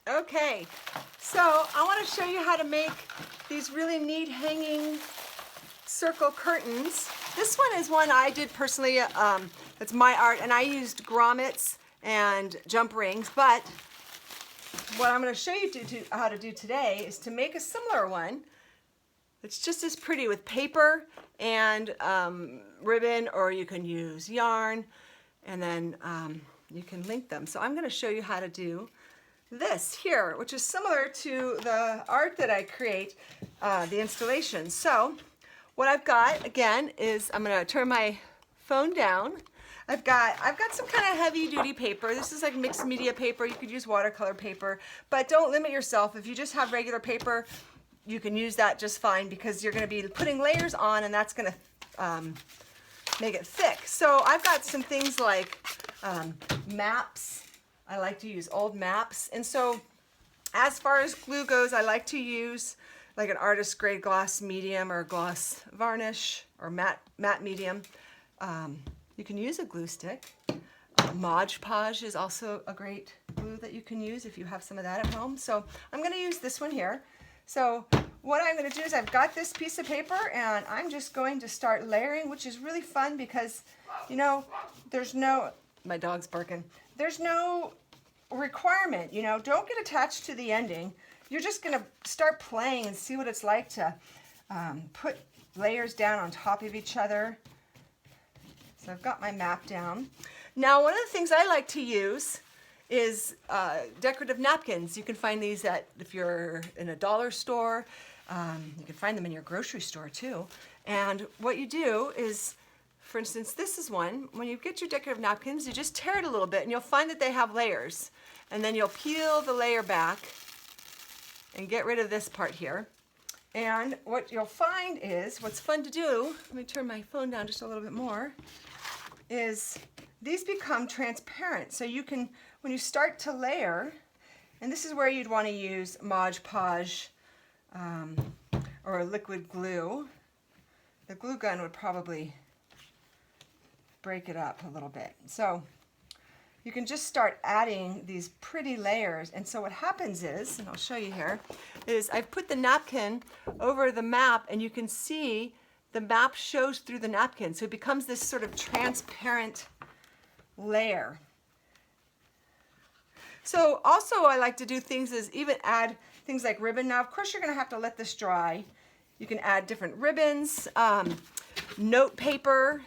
Okay, so I want to show you how to make these really neat hanging circle curtains. This one is one I did personally. It's my art, and I used grommets and jump rings, but what I'm going to show you how to do today is to make a similar one. It's just as pretty with paper and ribbon, or you can use yarn, and then you can link them. So I'm going to show you how to do this here, which is similar to the art that I create, the installation. So what I've got again is, I'm going to turn my phone down. I've got some kind of heavy duty paper. This is like mixed media paper. You could use watercolor paper, but don't limit yourself. If you just have regular paper, you can use that just fine, because you're going to be putting layers on, and that's going to make it thick. So I've got some things like maps. I like to use old maps. And so as far as glue goes, I like to use like an artist grade gloss medium or gloss varnish or matte medium. You can use a glue stick. Mod Podge is also a great glue that you can use if you have some of that at home. So I'm going to use this one here. So what I'm going to do is, I've got this piece of paper, and I'm just going to start layering, which is really fun because, you know, there's no, my dog's barking, there's no requirement, you know, don't get attached to the ending. You're just going to start playing and see what it's like to put layers down on top of each other. So I've got my map down. Now, one of the things I like to use is decorative napkins. You can find these if you're in a dollar store. You can find them in your grocery store too. And what you do is, for instance, this is one. When you get your decorative napkins, you just tear it a little bit, and you'll find that they have layers. And then you'll peel the layer back and get rid of this part here. And what you'll find is, what's fun to do, let me turn my phone down just a little bit more, is these become transparent. So you can, when you start to layer, and this is where you'd want to use Mod Podge or liquid glue. The glue gun would probably break it up a little bit. So you can just start adding these pretty layers. And so what happens is, and I'll show you here, is I've put the napkin over the map, and you can see the map shows through the napkin. So it becomes this sort of transparent layer. So also I like to do things is even add things like ribbon. Now, of course, you're going to have to let this dry. You can add different ribbons, note paper.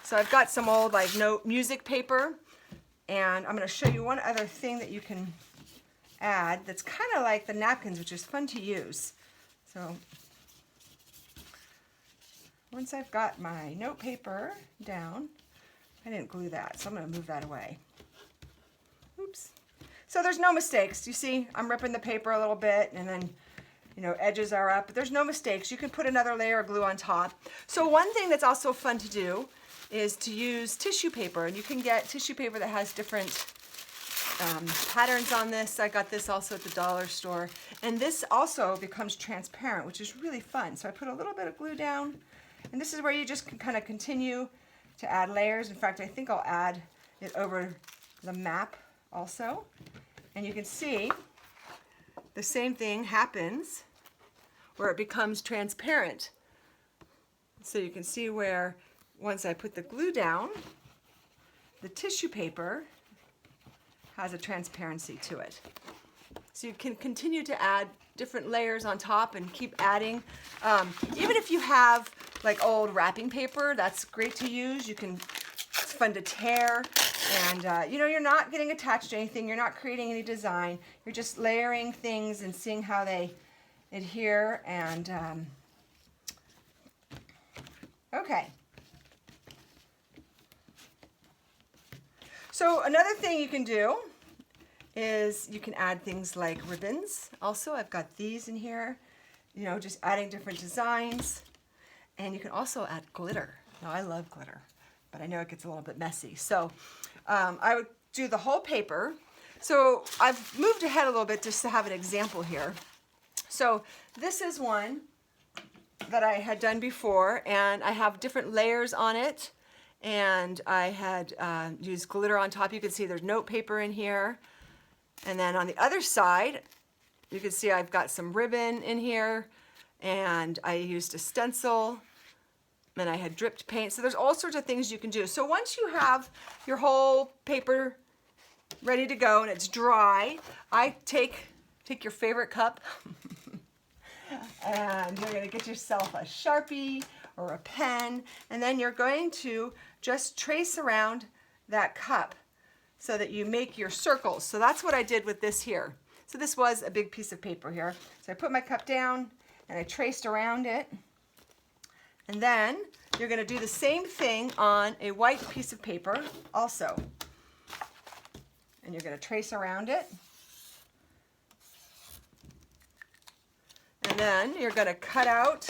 So I've got some old like note music paper. And I'm going to show you one other thing that you can add that's kind of like the napkins, which is fun to use. So once I've got my note paper down, I didn't glue that, so I'm going to move that away. Oops. So there's no mistakes. You see, I'm ripping the paper a little bit, and then, you know, edges are up, but there's no mistakes. You can put another layer of glue on top. So one thing that's also fun to do is to use tissue paper, and you can get tissue paper that has different patterns on this. I got this also at the dollar store, and this also becomes transparent, which is really fun. So I put a little bit of glue down, and this is where you just can kind of continue to add layers. In fact, I think I'll add it over the map also, and you can see the same thing happens where it becomes transparent. So you can see where once I put the glue down, the tissue paper has a transparency to it. So you can continue to add different layers on top and keep adding. Even if you have like old wrapping paper, that's great to use. You can, it's fun to tear, and you know, you're not getting attached to anything. You're not creating any design. You're just layering things and seeing how they adhere. And okay. So another thing you can do is you can add things like ribbons. Also, I've got these in here, you know, just adding different designs. And you can also add glitter. Now, I love glitter, but I know it gets a little bit messy. So I would do the whole paper. So I've moved ahead a little bit just to have an example here. So this is one that I had done before, and I have different layers on it. And I had used glitter on top. You can see there's note paper in here. And then on the other side, you can see I've got some ribbon in here, and I used a stencil, and I had dripped paint. So there's all sorts of things you can do. So once you have your whole paper ready to go and it's dry, I take your favorite cup and you're going to get yourself a Sharpie or a pen, and then you're going to just trace around that cup so that you make your circles. So that's what I did with this here. So this was a big piece of paper here. So I put my cup down and I traced around it. And then you're going to do the same thing on a white piece of paper also. And you're going to trace around it. And then you're going to cut out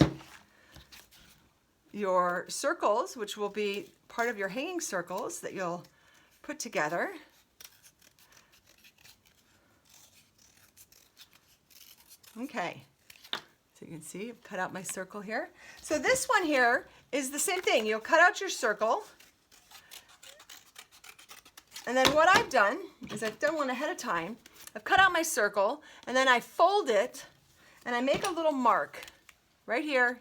your circles, which will be part of your hanging circles that you'll put together. Okay, so you can see I've cut out my circle here. So this one here is the same thing. You'll cut out your circle. And then what I've done is I've done one ahead of time. I've cut out my circle, and then I fold it, and I make a little mark right here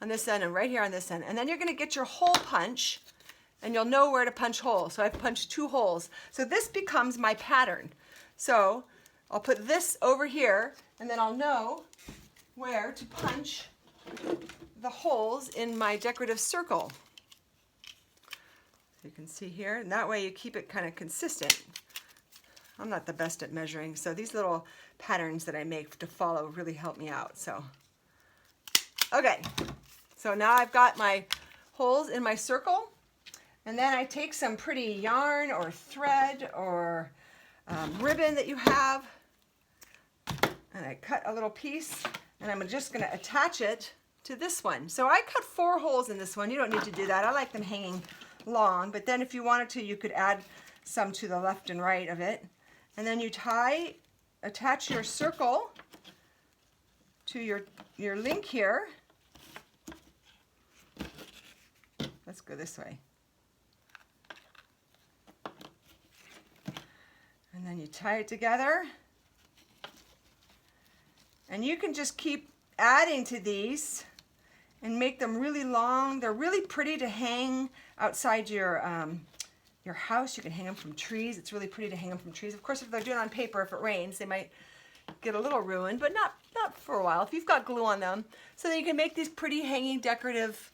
on this end and right here on this end. And then you're going to get your hole punch, and you'll know where to punch holes. So I've punched 2 holes. So this becomes my pattern. So I'll put this over here, and then I'll know where to punch the holes in my decorative circle. You can see here, and that way you keep it kind of consistent. I'm not the best at measuring, so these little patterns that I make to follow really help me out. So, okay, so now I've got my holes in my circle, and then I take some pretty yarn or thread or ribbon that you have, and I cut a little piece, and I'm just going to attach it to this one. So I cut 4 holes in this one. You don't need to do that. I like them hanging long, but then if you wanted to, you could add some to the left and right of it. And then you attach your circle to your link here. Let's go this way. And then you tie it together. And you can just keep adding to these and make them really long. They're really pretty to hang outside your house. You can hang them from trees. It's really pretty to hang them from trees. Of course, if they're doing it on paper, if it rains, they might get a little ruined, but not for a while. If you've got glue on them, so that you can make these pretty hanging decorative,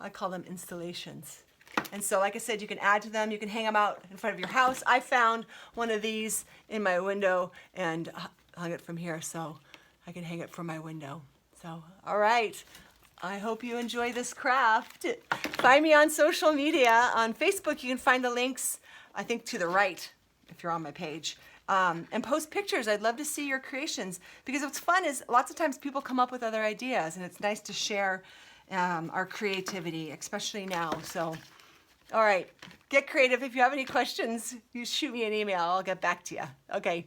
I call them installations. And so, like I said, you can add to them. You can hang them out in front of your house. I found one of these in my window and hung it from here, so I can hang it from my window. So, all right. I hope you enjoy this craft. Find me on social media. On Facebook, you can find the links, I think, to the right, if you're on my page. And post pictures. I'd love to see your creations, because what's fun is lots of times people come up with other ideas, and it's nice to share our creativity, especially now. So, all right, get creative. If you have any questions, you shoot me an email. I'll get back to you. Okay.